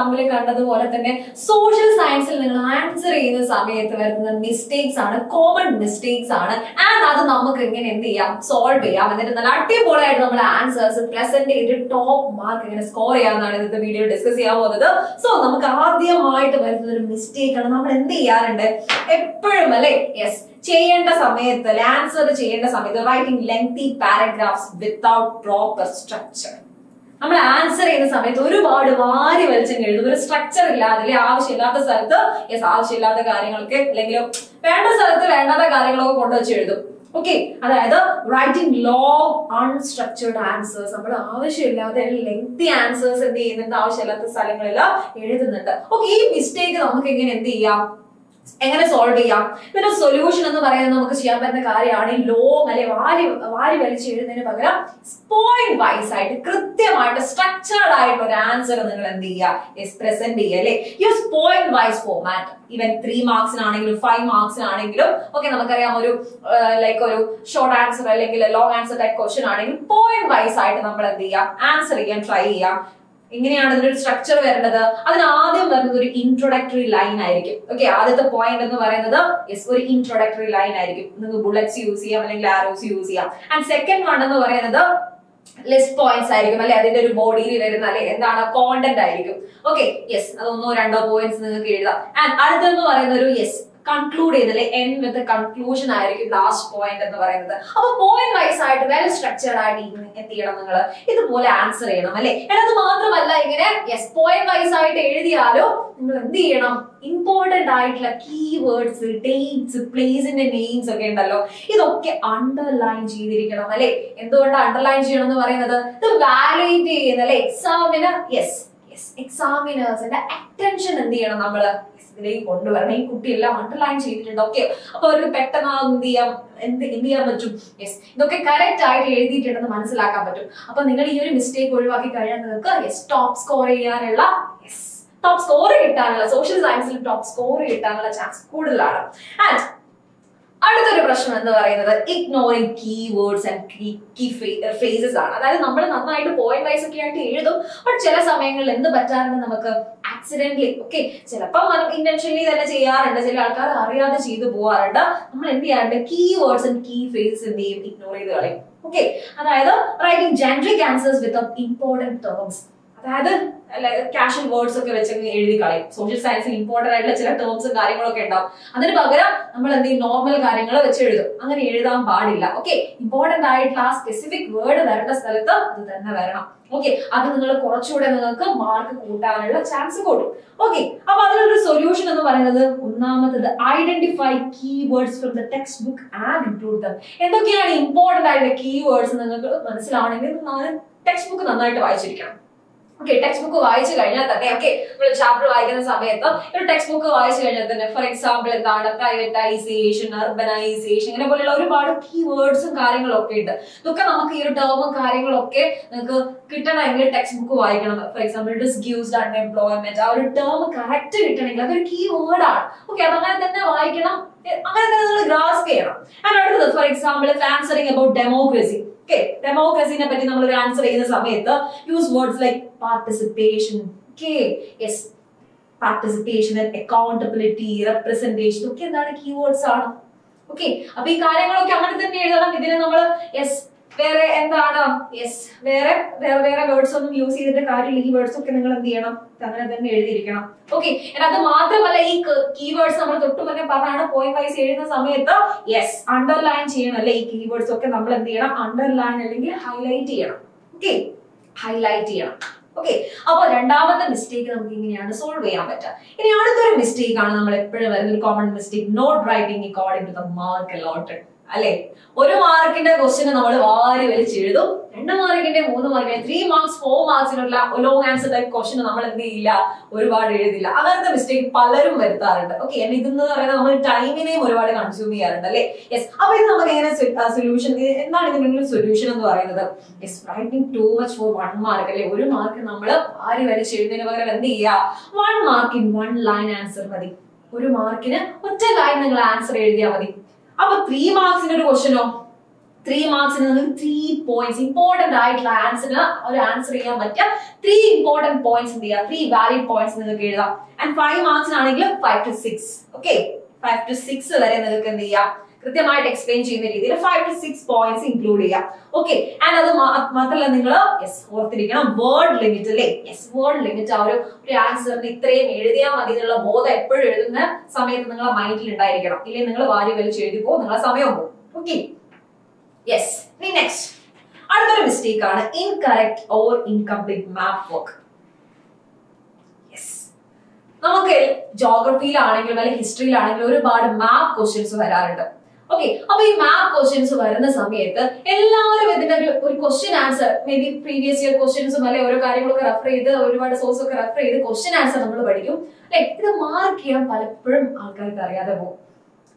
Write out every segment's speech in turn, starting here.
തമ്മിൽ കണ്ടതുപോലെ തന്നെ സോഷ്യൽ സയൻസിൽ നിങ്ങൾ ആൻസർ ചെയ്യുന്ന സമയത്ത് വരുന്ന മിസ്റ്റേക്സ് ആണ്, കോമൺ മിസ്റ്റേക്സ് ആണ്. ആൻഡ് അത് നമുക്ക് ഇങ്ങനെ എന്ത് ചെയ്യാം, സോൾവ് ചെയ്യാം. എന്നിട്ട് നല്ല അടിപൊളിയായിട്ട് നമ്മുടെ ആൻസേഴ്സ് പ്രസന്റ് ചെയ്ത് ടോപ്പ് മാർക്ക് ഇങ്ങനെ സ്കോർ ചെയ്യാമെന്നാണ് ഇന്നത്തെ വീഡിയോ ഡിസ്കസ് ചെയ്യാൻ പോകുന്നത്. സോ നമുക്ക് ആദ്യമായിട്ട് വരുന്ന ഒരു മിസ്റ്റേക്ക് ആണ്, നമ്മൾ എന്ത് ചെയ്യാറുണ്ട് എപ്പോഴും അല്ലെ, യെസ്, ചെയ്യേണ്ട സമയത്ത് ആൻസർ ചെയ്യേണ്ട സമയത്ത് writing lengthy paragraphs without proper structure. നമ്മൾ ആൻസർ ചെയ്യുന്ന സമയത്ത് ഒരുപാട് വാരി വലിച്ചങ്ങ് എഴുതും, ഒരു സ്ട്രക്ചർ ഇല്ലാതെ അല്ലെ, ആവശ്യമില്ലാത്ത സ്ഥലത്ത് യെസ് ആവശ്യമില്ലാത്ത കാര്യങ്ങളൊക്കെ അല്ലെങ്കിൽ വേണ്ട സ്ഥലത്ത് വേണ്ടാത്ത കാര്യങ്ങളൊക്കെ കൊണ്ടുവച്ച് എഴുതും. ഓക്കെ, അതായത് റൈറ്റിംഗ് ലോങ് അൺസ്ട്രക്ചേർഡ് ആൻസേഴ്സ്, നമ്മൾ ആവശ്യമില്ലാതെ ലെങ്തി ആൻസേഴ്സ് എന്ത് ചെയ്യുന്നുണ്ട്, ആവശ്യമില്ലാത്ത സ്ഥലങ്ങളെല്ലാം എഴുതുന്നുണ്ട്. ഓക്കെ, ഈ മിസ്റ്റേക്ക് നമുക്ക് എങ്ങനെ എന്ത് ചെയ്യാം, എങ്ങനെ സോൾവ് ചെയ്യാം? ഇതിന്റെ സൊല്യൂഷൻ എന്ന് പറയുന്നത് നമുക്ക് ചെയ്യാൻ പറ്റുന്ന കാര്യമാണ് ലോങ് അല്ലെ വാരി വലിച്ച് എഴുതുന്നതിന് പകരം പോയിന്റ് വൈസ് ആയിട്ട് കൃത്യമായിട്ട് സ്ട്രക്ചേർഡ് ആയിട്ടുള്ള ഒരു ആൻസർ നിങ്ങൾ എന്ത് ചെയ്യുക, പ്രസന്റ് ചെയ്യുക അല്ലെ. Use point wise format. Even 3 മാർക്സിനാണെങ്കിലും 5 മാർക്സിനാണെങ്കിലും ഓക്കെ, നമുക്കറിയാം ഒരു ലൈക്ക് ഒരു ഷോർട്ട് ആൻസർ അല്ലെങ്കിൽ ലോങ് ആൻസർ ടൈപ്പ് ക്വസ്റ്റ്യൻ ആണെങ്കിൽ പോയിന്റ് വൈസ് ആയിട്ട് നമ്മൾ എന്ത് ചെയ്യാം, ആൻസർ ചെയ്യാൻ ട്രൈ ചെയ്യാം. എങ്ങനെയാണ് ഇതിനൊരു സ്ട്രക്ചർ വരേണ്ടത്? അതിന് ആദ്യം വരുന്നത് ഒരു ഇൻട്രോഡക്ടറി ലൈൻ ആയിരിക്കും. ഓക്കെ, ആദ്യത്തെ പോയിന്റ് എന്ന് പറയുന്നത് യെസ് ഒരു ഇൻട്രോഡക്ടറി ലൈൻ ആയിരിക്കും. നിങ്ങൾക്ക് ബുള്ളറ്റ്സ് യൂസ് ചെയ്യാം അല്ലെങ്കിൽ ആരോസ് യൂസ് ചെയ്യാം. ആൻഡ് സെക്കൻഡ് വൺ എന്ന് പറയുന്നത് ലിസ്റ്റ് പോയിന്റ്സ് ആയിരിക്കും അല്ലെ, അതിന്റെ ഒരു ബോഡിയിൽ വരുന്ന അല്ലെ എന്താണ് കോണ്ടന്റ് ആയിരിക്കും. ഓക്കെ, യെസ്, അത് 1-2 പോയിന്റ്സ് നിങ്ങൾക്ക് എഴുതാം. ആൻഡ് അടുത്തെന്ന് പറയുന്ന ഒരു യെസ് കൺക്ലൂഡ് ചെയ്തല്ലേ, എൻഡ് വിത്ത് കൺക്ലൂഷൻ ആയിരിക്കും ലാസ്റ്റ് പോയിന്റ് എന്ന് പറയുന്നത്. അപ്പൊ പോയിന്റ് വൈസ് ആയിട്ട് വെൽ സ്ട്രക്ചേർഡ് ആയിട്ട് എന്ത് ചെയ്യണം, നിങ്ങൾ ഇതുപോലെ ആൻസർ ചെയ്യണം അല്ലെ. അത് മാത്രമല്ല ഇങ്ങനെ യെസ് പോയിന്റ് വൈസ് ആയിട്ട് എഴുതിയാലോ നിങ്ങൾ എന്ത് ചെയ്യണം, ഇമ്പോർട്ടന്റ് ആയിട്ടുള്ള കീവേഡ്സ്, ഡേറ്റ്സ്, പ്ലേസിന്റെ നെയിംസ് ഒക്കെ ഉണ്ടല്ലോ, ഇതൊക്കെ അണ്ടർലൈൻ ചെയ്തിരിക്കണം അല്ലെ. എന്തുകൊണ്ടാണ് അണ്ടർലൈൻ ചെയ്യണം എന്ന് പറയുന്നത്? ഇത് വാലിഡേറ്റ് ചെയ്യുന്ന അല്ലെ എക്സാമിന് എക്സാമിനേഴ്സിന്റെ അറ്റൻഷൻ എന്ത് ചെയ്യണം, നമ്മള് ഇതിലേക്ക് കൊണ്ടുവരണം. ഈ കുട്ടി എല്ലാം അണ്ടർലൈൻ ചെയ്തിട്ടുണ്ട്. ഓക്കെ, അപ്പൊ അവർക്ക് പെട്ടെന്ന് എന്ത് ചെയ്യാൻ പറ്റും, യെസ് ഇതൊക്കെ കറക്റ്റ് ആയിട്ട് എഴുതിയിട്ടുണ്ടെന്ന് മനസ്സിലാക്കാൻ പറ്റും. അപ്പൊ നിങ്ങൾ ഈ ഒരു മിസ്റ്റേക്ക് ഒഴിവാക്കി കഴിഞ്ഞാൽ നിങ്ങൾക്ക് ടോപ്പ് സ്കോർ ചെയ്യാനുള്ള സോഷ്യൽ സയൻസിൽ ടോപ്പ് സ്കോർ കിട്ടാനുള്ള ചാൻസ് കൂടുതലാണ്. ആൻഡ് അടുത്തൊരു പ്രശ്നം എന്ന് പറയുന്നത് ignoring keywords and key phrases ആണ്. അതായത് നമ്മൾ നന്നായിട്ട് പോയിന്റ് വൈസ് ഒക്കെ ആയിട്ട് എഴുതും, ബട്ട് ചില സമയങ്ങളിൽ എന്ത് പറ്റാറുണ്ട്, നമുക്ക് ആക്സിഡന്റലി ഓക്കെ, ചിലപ്പോൾ ഇന്റൻഷനലി തന്നെ ചെയ്യാറുണ്ട്, ചില ആൾക്കാർ അറിയാതെ ചെയ്തു പോകാറുണ്ട്. നമ്മൾ എന്ത് ചെയ്യാറുണ്ട്, കീവേഡ്സ് ആൻഡ് കീ ഫ്രേസസ് എന്ത് ചെയ്യും, ഇഗ്നോർ ചെയ്ത് കളയും. ഓക്കെ, അതായത് റൈറ്റിംഗ് ജനറിക് ആൻസേഴ്സ് വിത്ത് ഇമ്പോർട്ടന്റ് ടേംസ്, അതായത് കാഷ്വൽ വേർഡ്സ് ഒക്കെ വെച്ച് എഴുതി കളയും. സോഷ്യൽ സയൻസിൽ ഇമ്പോർട്ടന്റ് ആയിട്ടുള്ള ചില ടേംസും കാര്യങ്ങളൊക്കെ ഉണ്ടാവും, അതിന് പകരം നമ്മൾ എന്ത് ചെയ്യും, നോർമൽ കാര്യങ്ങൾ വെച്ച് എഴുതും. അങ്ങനെ എഴുതാൻ പാടില്ല. ഓക്കെ, ഇമ്പോർട്ടന്റ് ആയിട്ടുള്ള ആ സ്പെസിഫിക് വേർഡ് വരേണ്ട സ്ഥലത്ത് അത് തന്നെ വരണം. ഓക്കെ, അത് നിങ്ങൾ കുറച്ചുകൂടെ നിങ്ങൾക്ക് മാർക്ക് കൂട്ടാനുള്ള ചാൻസ് കൂടും. ഓക്കെ, അപ്പൊ അതിനൊരു സൊല്യൂഷൻ എന്ന് പറയുന്നത് ഒന്നാമത്തത് identify keywords from the text book and include dum. എന്തൊക്കെയാണ് ഇമ്പോർട്ടന്റ് ആയിട്ടുള്ള കീവേഡ്സ് നിങ്ങൾക്ക് മനസ്സിലാവണമെങ്കിൽ ടെക്സ്റ്റ് ബുക്ക് നന്നായിട്ട് വായിച്ചിരിക്കണം. ഓക്കെ, ടെക്സ്റ്റ് ബുക്ക് വായിച്ചു കഴിഞ്ഞാൽ തന്നെ ഓക്കെ, നമ്മൾ ചാപ്റ്റർ വായിക്കുന്ന സമയത്ത് ഒരു ടെക്സ്റ്റ് ബുക്ക് വായിച്ചു കഴിഞ്ഞാൽ തന്നെ ഫോർ എക്സാമ്പിൾ എന്താണ് പ്രൈവറ്റൈസേഷൻ, അർബനൈസേഷൻ, ഇങ്ങനെ പോലെയുള്ള ഒരുപാട് കീവേഡ്സും കാര്യങ്ങളും ഒക്കെ ഉണ്ട്. ഇതൊക്കെ നമുക്ക് ഈ ഒരു ടേമും കാര്യങ്ങളൊക്കെ നിങ്ങൾക്ക് കിട്ടണമെങ്കിൽ ടെക്സ്റ്റ് ബുക്ക് വായിക്കണം. ഫോർ എക്സാമ്പിൾ ഡിസ്ഗ്യൂസ്ഡ് അൺഎംപ്ലോയ്മെന്റ്, ആ ഒരു ടേം കറക്റ്റ് കിട്ടണമെങ്കിൽ അതൊരു കീവേഡ് ആണ്. ഓക്കെ, അത് അങ്ങനെ തന്നെ വായിക്കണം, അങ്ങനെ തന്നെ നിങ്ങൾ ഗ്രാസ്പ് ചെയ്യണം. ആൻഡ് അടുത്തത് for example answering about democracy. Okay, ഡെമോക്രസിനെ പറ്റി നമ്മൾ ഒരു ആൻസർ ചെയ്യുന്ന സമയത്ത് use words like participation, yes participation, accountability, representation, ഒക്കെ എന്താണ് കീവേഡ്സ് ആണ്. ഓക്കെ, അപ്പൊ ഈ കാര്യങ്ങളൊക്കെ അങ്ങനെ തന്നെ എഴുതണം. ഇതിന് നമ്മൾ യെസ് വേറെ എന്താണ് യെസ് വേറെ വേർഡ്സ് ഒന്നും യൂസ് ചെയ്തിട്ട് കാര്യമില്ല. ഈ വേർഡ്സ് ഒക്കെ നിങ്ങൾ എന്ത് ചെയ്യണം, അങ്ങനെ തന്നെ എഴുതിയിരിക്കണം. ഓക്കെ, അത് മാത്രമല്ല ഈ കീവേഡ്സ് നമ്മൾ തൊട്ട് മുന്നേ പറഞ്ഞാണ് പോയിന്റ് വൈസ് എഴുതുന്ന സമയത്ത് യെസ് അണ്ടർലൈൻ ചെയ്യണം അല്ലെ. ഈ കീവേഡ്സ് ഒക്കെ നമ്മൾ എന്ത് ചെയ്യണം, അണ്ടർലൈൻ അല്ലെങ്കിൽ ഹൈലൈറ്റ് ചെയ്യണം. ഓക്കെ, ഹൈലൈറ്റ് ചെയ്യണം. ഓക്കെ, അപ്പൊ രണ്ടാമത്തെ മിസ്റ്റേക്ക് നമുക്ക് ഇങ്ങനെയാണ് സോൾവ് ചെയ്യാൻ പറ്റുക. ഇനി അടുത്തൊരു മിസ്റ്റേക്ക് ആണ് നമ്മൾ എപ്പോഴും വരുന്ന ഒരു common mistake, not writing according to the mark allotted അല്ലെ. 1 മാർക്കിന്റെ ക്വസ്റ്റ്യൻ നമ്മൾ വാരി വലിച്ചെഴുതും, 2 മാർക്കിന്റെ 3 മാർക്കിന്റെ 3 മാർക്സ് 4 മാർക്സിനുള്ള ലോങ് ആൻസർ ടൈപ്പ് ക്വസ്റ്റ്യൻ നമ്മൾ എന്ത് ചെയ്യില്ല, ഒരുപാട് എഴുതില്ല. അങ്ങനത്തെ മിസ്റ്റേക്ക് പലരും വരുത്താറുണ്ട്. ഓക്കെ, ഇതെന്ന് പറയുന്നത് നമ്മൾ ടൈമിനെയും ഒരുപാട് കൺസ്യൂം ചെയ്യാറുണ്ട് അല്ലെ. യെസ്, അപ്പൊ ഇത് നമുക്ക് എങ്ങനെ സൊല്യൂഷൻ, എന്താണ് ഇതിനുള്ള സൊല്യൂഷൻ എന്ന് പറയുന്നത്? Yes, writing too much for 1 mark അല്ലെ. 1 മാർക്ക് നമ്മൾ വാരി വലിച്ചെഴുതുന്നതിന് പകരം എന്ത് ചെയ്യുക, 1 മാർക്ക് ഇൻ 1 ലൈൻ ആൻസർ മതി. 1 മാർക്കിന് ഒറ്റ ലൈൻ നിങ്ങൾ ആൻസർ എഴുതിയാൽ മതി. അപ്പൊ 3 മാർക്സിന്റെ ഒരു ക്വസ്റ്റ്യനോ 3 മാർക്സിന് നിങ്ങൾക്ക് 3 പോയിന്റ്സ് ഇമ്പോർട്ടന്റ് ആയിട്ടുള്ള ആൻസർ ചെയ്യാൻ പറ്റിയ 3 ഇമ്പോർട്ടന്റ് പോയിന്റ്സ് എന്ത് ചെയ്യുക, 3 വാലിഡ് പോയിന്റ്സ് നിങ്ങൾക്ക് എഴുതാം. And 5 മാർക്സിനാണെങ്കിൽ 5 to 6. ഓക്കെ, 5 to 6 വരെ നിങ്ങൾക്ക് എന്ത് ചെയ്യാം, കൃത്യമായിട്ട് എക്സ്പ്ലെയിൻ ചെയ്യുന്ന രീതിയിൽ 5 to 6 പോയിന്റ്സ് ഇൻക്ലൂഡ് ചെയ്യാം. ഓക്കെ, ആൻഡ് അത് മാത്രമല്ല നിങ്ങൾ ഓർത്തിരിക്കണം വേർഡ് ലിമിറ്റ് അല്ലേ. വേർഡ് ലിമിറ്റ്, ആ ഒരു ആൻസറിന് ഇത്രയും എഴുതിയാൽ മതി എന്നുള്ള ബോധം എപ്പോഴും എഴുതുന്ന സമയത്ത് നിങ്ങളുടെ മൈൻഡിൽ ഉണ്ടായിരിക്കണം. ഇല്ലെങ്കിൽ നിങ്ങൾ വാരി വലിച്ച് എഴുതിപ്പോ നിങ്ങളെ സമയം പോകും. ഓക്കെ, നെക്സ്റ്റ് അടുത്തൊരു മിസ്റ്റേക്ക് ആണ് incorrect or incomplete map work. നമുക്ക് ജോഗ്രഫിയിലാണെങ്കിലും അല്ലെങ്കിൽ ഹിസ്റ്ററിയിലാണെങ്കിലും ഒരുപാട് മാപ്പ് ക്വസ്റ്റ്യൻസ് വരാറുണ്ട്. ഓക്കെ, അപ്പൊ ഈ മാപ്പ് ക്വസ്റ്റ്യൻസ് വരുന്ന സമയത്ത് എല്ലാവരും ഇതിന്റെ ഒരു question answer may be previous year ക്വസ്റ്റ്യൻസും അല്ലെ ഓരോ കാര്യങ്ങളൊക്കെ റെഫർ ചെയ്ത് ഒരുപാട് സോഴ്സ് ഒക്കെ റെഫർ ചെയ്ത് ക്വസ്റ്റ്യൻ ആൻസർ നമ്മൾ പഠിക്കും അല്ലെ. ഇത് മാർക്ക് ചെയ്യാൻ പലപ്പോഴും ആൾക്കാർക്ക് അറിയാതെ പോകും.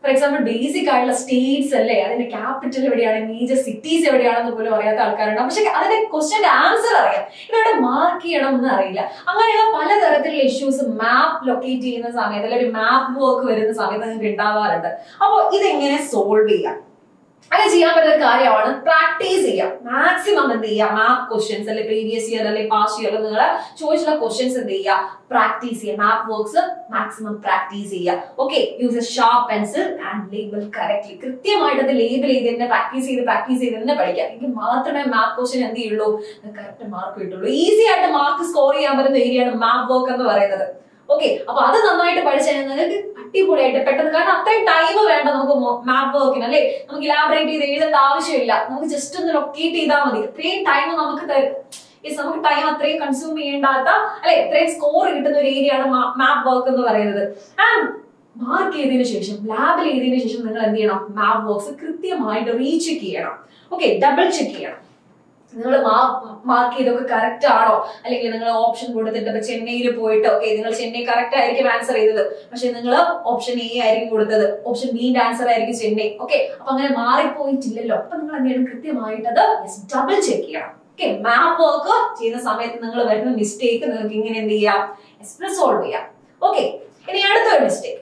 ഫോർ എക്സാമ്പിൾ ബേസിക് ആയിട്ടുള്ള സ്റ്റേറ്റ്സ് അല്ലേ, അതിന്റെ ക്യാപിറ്റൽ എവിടെയാണ്, മേജർ സിറ്റീസ് എവിടെയാണെന്ന് പോലും അറിയാത്ത ആൾക്കാരുണ്ട്. പക്ഷെ അതിന്റെ ക്വസ്റ്റ്യന്റെ ആൻസർ അറിയാം, ഇതവിടെ മാർക്ക് ചെയ്യണം എന്ന് അറിയില്ല. അങ്ങനെയുള്ള പലതരത്തിലുള്ള ഇഷ്യൂസ് മാപ്പ് ലൊക്കേറ്റ് ചെയ്യുന്ന സമയത്ത് അല്ലെങ്കിൽ ഒരു മാപ്പ് വർക്ക് വരുന്ന സമയത്ത് നിങ്ങൾക്ക് ഉണ്ടാവാറുണ്ട്. അപ്പോൾ ഇതെങ്ങനെ സോൾവ് ചെയ്യാം? അങ്ങനെ ചെയ്യാൻ പറ്റുന്ന ഒരു കാര്യമാണ് പ്രാക്ടീസ് ചെയ്യാം. മാക്സിമം എന്ത് ചെയ്യുക, മാപ്പ് ക്വസ്റ്റ്യൻസ് അല്ലെ പ്രീവിയസ് ഇയർ അല്ലെ പാസ്റ്റ് ഇയർ നിങ്ങൾ ചോദിച്ചുള്ള ക്വസ്റ്റ്യൻസ് എന്ത് ചെയ്യുക, പ്രാക്ടീസ് ചെയ്യുക. മാപ്പ് വർക്ക്സ് മാക്സിമം പ്രാക്ടീസ് ചെയ്യുക. Okay, use A sharp pencil and label correctly. കൃത്യമായിട്ട് അത് ലേബിൾ ചെയ്ത് തന്നെ പ്രാക്ടീസ് ചെയ്ത് തന്നെ പഠിക്കാം. എങ്കിൽ മാത്രമേ മാപ്പ് ക്വസ്റ്റ്യൻ എന്ത് ചെയ്യുള്ളൂ, കറക്റ്റ് മാർക്ക് കിട്ടുള്ളൂ. ഈസി ആയിട്ട് മാർക്ക് സ്കോർ ചെയ്യാൻ പറ്റുന്ന ഏരിയയാണ് മാപ്പ് വർക്ക് എന്ന് പറയുന്നത്. ഓക്കെ, അപ്പൊ അത് നന്നായിട്ട് പഠിച്ചു കഴിഞ്ഞാൽ നിങ്ങൾക്ക് അടിപൊളിയായിട്ട് പെട്ടെന്ന്, കാരണം അത്രയും ടൈം വേണ്ട നമുക്ക് മാപ്പ് വർക്കിന് അല്ലെ. നമുക്ക് ഇലാബറേറ്റ് ചെയ്ത് എഴുതേണ്ട ആവശ്യമില്ല, നമുക്ക് ജസ്റ്റ് ഒന്ന് ലൊക്കേറ്റ് ചെയ്താൽ മതി. ഇത്രയും ടൈം നമുക്ക് തരും. നമുക്ക് ടൈം അത്രയും കൺസ്യൂം ചെയ്യേണ്ടാത്ത അല്ലെ, ഇത്രയും സ്കോർ കിട്ടുന്ന ഒരു ഏരിയയാണ് മാപ്പ് വർക്ക് എന്ന് പറയുന്നത്. ആൻഡ് മാർക്ക് ചെയ്തതിനു ശേഷം ലാബിൽ ചെയ്തതിനു ശേഷം നിങ്ങൾ എന്ത് ചെയ്യണം, മാപ്പ് വർക്ക്സ് കൃത്യമായിട്ട് റീചെക്ക് ചെയ്യണം. ഓക്കെ, ഡബിൾ ചെക്ക് ചെയ്യണം. നിങ്ങൾ മാർക്ക് ചെയ്തൊക്കെ കറക്റ്റ് ആണോ, അല്ലെങ്കിൽ നിങ്ങൾ ഓപ്ഷൻ കൊടുത്തിട്ട് ഇപ്പൊ ചെന്നൈയിൽ പോയിട്ട് ഓക്കെ നിങ്ങൾ ചെന്നൈ കറക്റ്റ് ആയിരിക്കും ആൻസർ ചെയ്തത്, പക്ഷെ നിങ്ങൾ ഓപ്ഷൻ എ ആയിരിക്കും കൊടുത്തത്, ഓപ്ഷൻ ബിന്റെ ആൻസർ ആയിരിക്കും ചെന്നൈ. ഓക്കെ, അപ്പൊ അങ്ങനെ മാറിപ്പോയിട്ടില്ലല്ലോ. അപ്പൊ നിങ്ങൾ എന്ത് ചെയ്യണം, കൃത്യമായിട്ട് അത് ഡബിൾ ചെക്ക് ചെയ്യണം. ഓക്കെ, മാപ്പ് വർക്ക് ചെയ്യുന്ന സമയത്ത് നിങ്ങൾ വരുന്ന മിസ്റ്റേക്ക് നിങ്ങൾക്ക് ഇങ്ങനെ എന്ത് ചെയ്യാം, റിസോൾവ് ചെയ്യാം. ഓക്കെ, ഇനി അടുത്തൊരു mistake,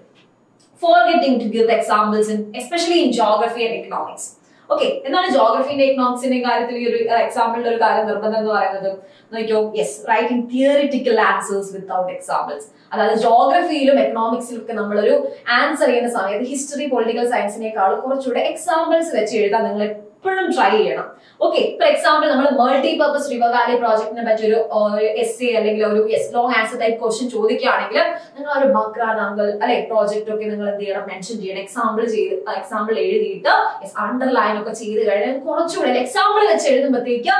forgetting to give examples in especially in geography and economics. Okay, എന്താണ് ജോഗ്രഫിന്റെ എക്കണോമിക്സിന്റെ കാര്യത്തിൽ ഈ ഒരു എക്സാമ്പിളിന്റെ ഒരു കാര്യം നിർബന്ധം എന്ന് പറയുന്നത്? നോക്കിയോ, writing theoretical answers without examples. അതായത് ജോഗ്രഫിയിലും എക്കണോമിക്സിലും ഒക്കെ നമ്മളൊരു ആൻസർ ചെയ്യുന്ന സമയത്ത് ഹിസ്റ്ററി പൊളിറ്റിക്കൽ സയൻസിനേക്കാളും കുറച്ചുകൂടെ എക്സാമ്പിൾസ് വെച്ച് എഴുതാൻ നിങ്ങൾ എപ്പോഴും ട്രൈ ചെയ്യണം. ഓക്കെ, ഫോർ എക്സാമ്പിൾ നമ്മൾ മൾട്ടി പർപ്പസ് റിവർ വാലി പ്രോജക്റ്റിനെ പറ്റി ഒരു എസ്സേ അല്ലെങ്കിൽ ഒരു ലോങ് ആൻസർ ടൈപ്പ് ക്വസ്റ്റ്യൻ ചോദിക്കുകയാണെങ്കിൽ നിങ്ങൾ ഒരു ബക്രാൻ അങ്കിൾ അല്ലെ പ്രോജക്റ്റ് ഒക്കെ നിങ്ങൾ എന്ത് ചെയ്യണം, മെൻഷൻ ചെയ്യണം. എക്സാമ്പിൾ എഴുതിയിട്ട് അണ്ടർലൈൻ ഒക്കെ ചെയ്ത് കഴിഞ്ഞാൽ കുറച്ചുകൂടെ എക്സാമ്പിൾ വെച്ച് എഴുതുമ്പോഴത്തേക്ക്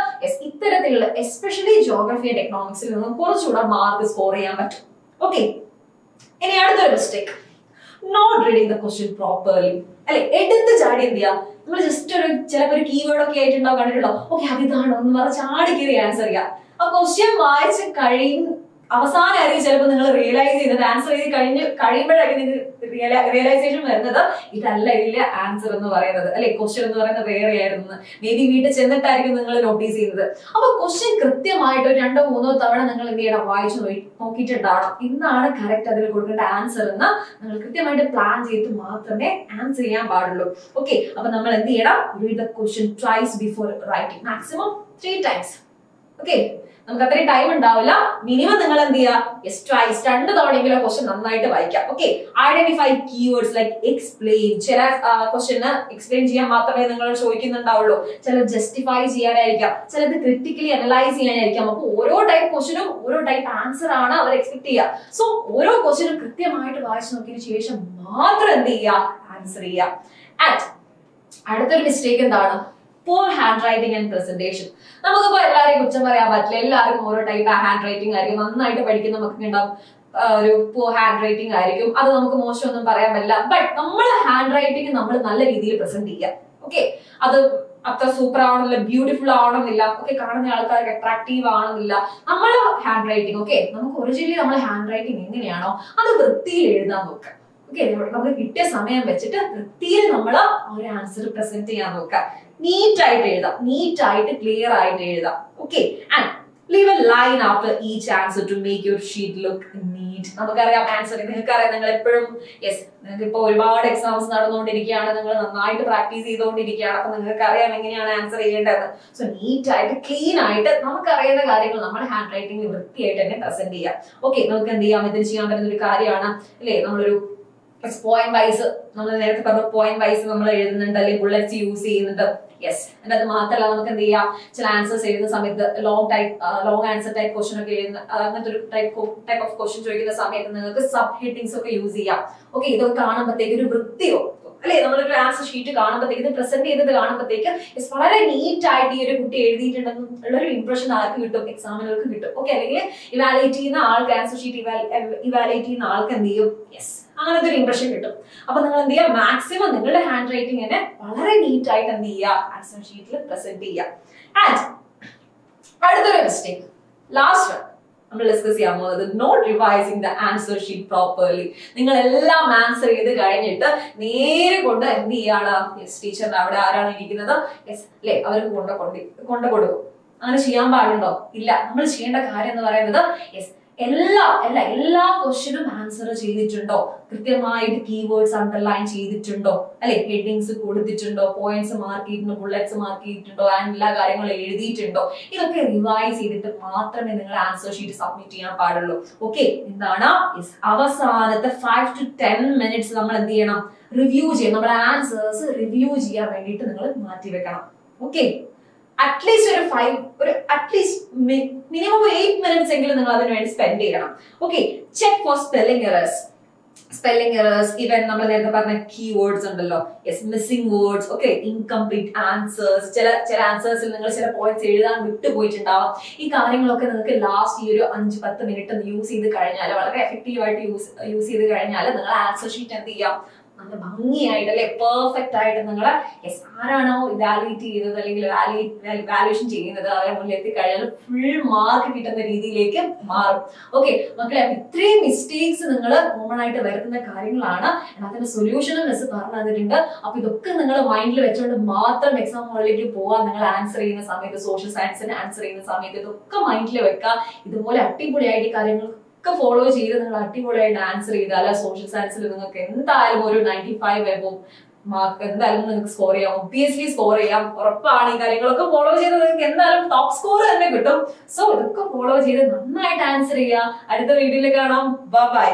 ഇത്തരത്തിലുള്ള എസ്പെഷ്യലി ജോഗ്രഫി ആൻഡ് എക്കണോമിക്സിൽ നിങ്ങൾ കുറച്ചുകൂടെ മാർക്ക് സ്കോർ ചെയ്യാൻ പറ്റും. ഓക്കെ, ഇനി അടുത്തൊരു mistake, not reading the question properly അല്ലെ. എടുത്ത് ചാടി എന്ത് ചെയ്യാം, നമ്മൾ ജസ്റ്റ് ഒരു ചിലപ്പോൾ ഒരു കീവേഡ് ഒക്കെ ആയിട്ടുണ്ടാവും, കണ്ടിട്ടുണ്ടോ, ഓക്കെ അതിതാണോ എന്ന് പറഞ്ഞാൽ ചാടി കയറി ആൻസർ ചെയ്യാം. ആ ക്വസ്റ്റ്യൻ വായിച്ച് അവസാനമായിരിക്കും ചിലപ്പോൾ നിങ്ങൾ റിയലൈസ് ചെയ്യുന്നത്, ആൻസർ ചെയ്ത് കഴിയുമ്പോഴായിരിക്കും നിങ്ങൾക്ക് റിയലൈസേഷൻ വരുന്നത് ഇതല്ല ഇതിലെ ആൻസർ എന്ന് പറയുന്നത് അല്ലെ, ക്വസ്റ്റ്യൻ എന്ന് പറയുന്നത് വേറെ ആയിരുന്നു. മേ ബി വീട്ടിൽ ചെന്നിട്ടായിരിക്കും നിങ്ങൾ നോട്ടീസ് ചെയ്യുന്നത്. അപ്പൊ ക്വസ്റ്റ്യൻ കൃത്യമായിട്ട് 2-3 തവണ നിങ്ങൾ എന്ത് ചെയ്യണം, വായിച്ചു നോക്കിയിട്ടുണ്ടാവണം. ഇന്നാണ് കറക്റ്റ് അതിൽ കൊടുക്കേണ്ട ആൻസർ എന്ന് നിങ്ങൾ കൃത്യമായിട്ട് പ്ലാൻ ചെയ്ത് മാത്രമേ ആൻസർ ചെയ്യാൻ പാടുള്ളൂ. ഓക്കെ, അപ്പൊ നമ്മൾ എന്ത് ചെയ്യണം, read the question twice before writing, maximum 3 times. Okay, നമുക്ക് അത്രയും ടൈം ഉണ്ടാവില്ല. മിനിമം നിങ്ങൾ എന്ത് ചെയ്യുക, ട്വൈസ് 2 തവണയെങ്കിലും ക്വസ്റ്റ്യൻ നന്നായിട്ട് വായിക്കാം. Okay, identify keywords like explain. ചില ക്വസ്റ്റ്യന് എക്സ്പ്ലെയിൻ ചെയ്യാൻ മാത്രമേ നിങ്ങൾ ചോദിക്കുന്നുണ്ടാവുള്ളൂ, ചിലത് ജസ്റ്റിഫൈ ചെയ്യാനായിരിക്കാം, ചിലത് ക്രിട്ടിക്കലി അനലൈസ് ചെയ്യാനായിരിക്കാം. അപ്പൊ ഓരോ ടൈപ്പ് ക്വസ്റ്റ്യനും ഓരോ ടൈപ്പ് ആൻസർ ആണ് അവർ എക്സ്പെക്ട് ചെയ്യുക. സോ ഓരോ ക്വസ്റ്റ്യനും കൃത്യമായിട്ട് വായിച്ചു നോക്കിയതിനു ശേഷം മാത്രം എന്ത് ചെയ്യുക, ആൻസർ ചെയ്യുക. ആൻഡ് അടുത്തൊരു മിസ്റ്റേക്ക് എന്താണ്, poor handwriting and presentation. നമുക്കിപ്പോ എല്ലാവരെയും കുറ്റം പറയാൻ പറ്റില്ല, എല്ലാവർക്കും ഓരോ ടൈപ്പ് ഹാൻഡ് റൈറ്റിംഗ് ആയിരിക്കും. നന്നായിട്ട് പഠിക്കുന്ന നമുക്ക് ഉണ്ടാവും ഒരു poor ഹാൻഡ് റൈറ്റിംഗ് ആയിരിക്കും, അത് നമുക്ക് മോശമൊന്നും പറയാൻ പറ്റില്ല. ബട്ട് നമ്മളെ ഹാൻഡ് റൈറ്റിംഗ് നമ്മൾ നല്ല രീതിയിൽ പ്രസന്റ് ചെയ്യാം. ഓക്കെ, അത് അത്ര സൂപ്പർ ആവണമെന്നില്ല, ബ്യൂട്ടിഫുൾ ആവണമെന്നില്ല, ഓക്കെ കാണുന്ന ആൾക്കാർക്ക് അട്രാക്റ്റീവ് ആവണമെന്നില്ല. നമ്മളെ ഹാൻഡ് റൈറ്റിംഗ് ഓക്കെ, നമുക്ക് ഒറിജിനലി നമ്മളെ ഹാൻഡ് റൈറ്റിംഗ് എങ്ങനെയാണോ അത് വൃത്തിയിൽ എഴുതാൻ നോക്കാം. ഓക്കെ, നമുക്ക് കിട്ടിയ സമയം വെച്ചിട്ട് വൃത്തിയിൽ നമ്മൾ ഒരു ആൻസർ പ്രസന്റ് ചെയ്യാൻ നോക്കാം. നീറ്റ് ആയിട്ട് എഴുതാം, നീറ്റ് ആയിട്ട് ക്ലിയർ ആയിട്ട് എഴുതാം. Okay, and Leave a line after each answer to make your sheet look neat. നമുക്കറിയാം ആൻസർ, നിങ്ങൾക്കറിയാം, നിങ്ങൾ എപ്പോഴും യെസ്, നിങ്ങൾക്ക് ഇപ്പോൾ ഒരുപാട് എക്സാംസ് നടന്നുകൊണ്ടിരിക്കുകയാണ്, നിങ്ങൾ നന്നായിട്ട് പ്രാക്ടീസ് ചെയ്തുകൊണ്ടിരിക്കുകയാണ്. അപ്പൊ നിങ്ങൾക്ക് അറിയാം എങ്ങനെയാണ് ആൻസർ ചെയ്യേണ്ടത്. സോ നീറ്റ് ആയിട്ട് ക്ലീൻ ആയിട്ട് നമുക്കറിയുന്ന കാര്യങ്ങൾ നമ്മുടെ ഹാൻഡ് റൈറ്റിംഗിൽ വൃത്തിയായിട്ട് തന്നെ പ്രസന്റ് ചെയ്യാം. ഓക്കെ, നമുക്ക് എന്ത് ചെയ്യാം, ഇതിന് ചെയ്യാൻ പറ്റുന്ന ഒരു കാര്യമാണ് അല്ലേ, നമ്മളൊരു പോയിന്റ് വൈസ്, നമ്മൾ നേരത്തെ പറഞ്ഞ പോയിന്റ് വൈസ് നമ്മൾ എഴുതുന്നുണ്ട്, അല്ലെങ്കിൽ ബുള്ളറ്റ്സ് യൂസ് ചെയ്യുന്നുണ്ട്. യെസ്, അതിന്റെ അത് മാത്രമല്ല നമുക്ക് എന്ത് ചെയ്യാം, ചില ആൻസേഴ്സ് എഴുതുന്ന സമയത്ത് ലോങ് ആൻസർ ടൈപ്പ് ക്വസ്റ്റൻ ഒക്കെ എഴുതുന്ന അങ്ങനത്തെ ഒരു ടൈപ്പ് ഓഫ് ക്വസ്റ്റൻ ചോദിക്കുന്ന സമയത്ത് നിങ്ങൾക്ക് സബ് ഹെഡിങ്സ് ഒക്കെ യൂസ് ചെയ്യാം. ഓക്കെ, ഇതൊക്കെ കാണുമ്പോഴത്തേക്ക് ഒരു വൃത്തിയോ അല്ലെ, നമ്മളൊരു ആൻസർ ഷീറ്റ് കാണുമ്പോഴത്തേക്ക്, ഇത് പ്രസന്റ് ചെയ്തത് കാണുമ്പോഴത്തേക്ക് വളരെ നീറ്റ് ആയിട്ട് ഈ ഒരു കുട്ടി എഴുതിയിട്ടുണ്ടെന്നുള്ള ഒരു ഇംപ്രഷൻ ആർക്ക് കിട്ടും, എക്സാമിനർക്ക് കിട്ടും. ഓക്കെ, അല്ലെങ്കിൽ ഇവാലുവേറ്റ് ചെയ്യുന്ന ആൾക്ക്, ആൻസർ ഷീറ്റ് ഇവാലുവേറ്റ് ചെയ്യുന്ന ആൾക്ക് എന്ത് ചെയ്യും, യെസ്, അങ്ങനത്തെ ഒരു ഇംപ്രഷൻ കിട്ടും. അപ്പൊ നിങ്ങൾ എന്ത് ചെയ്യുക, മാക്സിമം നിങ്ങളുടെ ഹാൻഡ് റൈറ്റിംഗിനെ വളരെ നീറ്റ് ആയിട്ട് എന്ത് ചെയ്യുക, ആൻസർ ഷീറ്റിൽ പ്രസന്റ് ചെയ്യുക. ആൻഡ് അടുത്തൊരു മിസ്റ്റേക്ക്, ലാസ്റ്റ് വൺ നമ്മൾ ഡിസ്കസ് ചെയ്യാൻ പോകുന്നത്, not revising the answer sheet properly. നിങ്ങൾ എല്ലാം ആൻസർ ചെയ്ത് കഴിഞ്ഞിട്ട് നേരെ കൊണ്ട് എന്ത് ചെയ്യാണ്, യെസ്, ടീച്ചറിന്റെ അവിടെ ആരാണ് ഇരിക്കുന്നത്, യെസ് അല്ലെ, അവർക്ക് കൊണ്ട് കൊടുക്കും. അങ്ങനെ ചെയ്യാൻ പാടുണ്ടോ? ഇല്ല. നമ്മൾ ചെയ്യേണ്ട കാര്യം എന്ന് പറയുന്നത്, യെസ്, എല്ലാ ക്വസ്റ്റ്യനും ആൻസർ ചെയ്തിട്ടുണ്ടോ, കൃത്യമായിട്ട് കീവേഡ്സ് അണ്ടർലൈൻ ചെയ്തിട്ടുണ്ടോ, അല്ലെ, ഹെഡിങ്സ് കൊടുത്തിട്ടുണ്ടോ, പോയിന്റ്സ് മാർക്ക് ചെയ്തിട്ടുണ്ടോ, ബുള്ളറ്റ്സ് മാർക്ക് ചെയ്തിട്ടുണ്ടോ, ആൻഡ് എല്ലാ കാര്യങ്ങളും എഴുതിയിട്ടുണ്ടോ, ഇതൊക്കെ റിവൈസ് ചെയ്തിട്ട് മാത്രമേ നിങ്ങൾ ആൻസർ ഷീറ്റ് സബ്മിറ്റ് ചെയ്യാൻ പാടുള്ളൂ. ഓക്കെ, എന്താണ്, അവസാനത്തെ 5 to 10 minutes നമ്മൾ എന്ത് ചെയ്യണം, റിവ്യൂ ചെയ്യണം. നമ്മുടെ ആൻസേഴ്സ് റിവ്യൂ ചെയ്യാൻ വേണ്ടിയിട്ട് നിങ്ങൾ മാറ്റി വെക്കണം. ഓക്കെ, അറ്റ്ലീസ്റ്റ് മിനിമം 8 minutes എങ്കിലും നിങ്ങൾ അതിന് വേണ്ടി സ്പെൻഡ് ചെയ്യണം. Okay, check for spelling errors, even നമ്മൾ നേരത്തെ പറഞ്ഞ കീവേഡ്സ് ഉണ്ടല്ലോ, yes, missing words, okay, incomplete answers, ചില ആൻസേഴ്സിൽ നിങ്ങൾ ചില പോയിന്റ്സ് എഴുതാൻ വിട്ടുപോയിട്ടുണ്ടാവാം. ഈ കാര്യങ്ങളൊക്കെ നിങ്ങൾക്ക് ലാസ്റ്റ് ഈ ഒരു 5-10 മിനിറ്റ് യൂസ് ചെയ്ത് കഴിഞ്ഞാൽ, വളരെ എഫക്റ്റീവ് ആയിട്ട് യൂസ് ചെയ്ത് കഴിഞ്ഞാൽ നിങ്ങൾ ആൻസർ ഷീറ്റ് എന്ത് ചെയ്യാം, നല്ല ഭംഗിയായിട്ട് അല്ലെ, പെർഫെക്റ്റ് ആയിട്ട് നിങ്ങൾ യെസ്, ആരാണോ ഇവാലുവേറ്റ് ചെയ്തത് അല്ലെങ്കിൽ വാല്യുവേഷൻ ചെയ്യുന്നത് അവരെ മുന്നിൽ എത്തിക്കഴിഞ്ഞാൽ ഫുൾ മാർക്ക് കിട്ടുന്ന രീതിയിലേക്ക് മാറും. ഓക്കെ മക്കളെ, ഇത്രയും മിസ്റ്റേക്സ് നിങ്ങൾ കോമൺ ആയിട്ട് വരുത്തുന്ന കാര്യങ്ങളാണ്. അതിന്റെ സൊല്യൂഷനും മിസ് പറഞ്ഞു തന്നിട്ടുണ്ട്. അപ്പൊ ഇതൊക്കെ നിങ്ങൾ മൈൻഡിൽ വെച്ചുകൊണ്ട് മാത്രം എക്സാം ഹോളിലേക്ക് പോവാൻ, നിങ്ങൾ ആൻസർ ചെയ്യുന്ന സമയത്ത്, സോഷ്യൽ സയൻസിന് ആൻസർ ചെയ്യുന്ന സമയത്ത് ഇതൊക്കെ മൈൻഡിൽ വെക്കുക. ഇതുപോലെ അടിപൊളിയായിട്ട് കാര്യങ്ങൾ ഫോളോ ചെയ്ത് നിങ്ങൾ അടിപൊളിയായിട്ട് ആൻസർ ചെയ്താൽ സോഷ്യൽ സയൻസിൽ നിങ്ങൾക്ക് എന്തായാലും ഒരു 95 എബോവ് മാർക്ക് എന്തായാലും നിങ്ങൾക്ക് സ്കോർ ചെയ്യാം. ഒബ്വിയസ്ലി സ്കോർ ചെയ്യാം, ഉറപ്പാണ്. ഈ കാര്യങ്ങളൊക്കെ ഫോളോ ചെയ്ത് നിങ്ങൾക്ക് എന്തായാലും ടോപ്പ് സ്കോർ തന്നെ കിട്ടും. സോ ഇതൊക്കെ ഫോളോ ചെയ്ത് നന്നായിട്ട് ആൻസർ ചെയ്യുക. അടുത്ത വീഡിയോയിൽ കാണാം. ബൈ.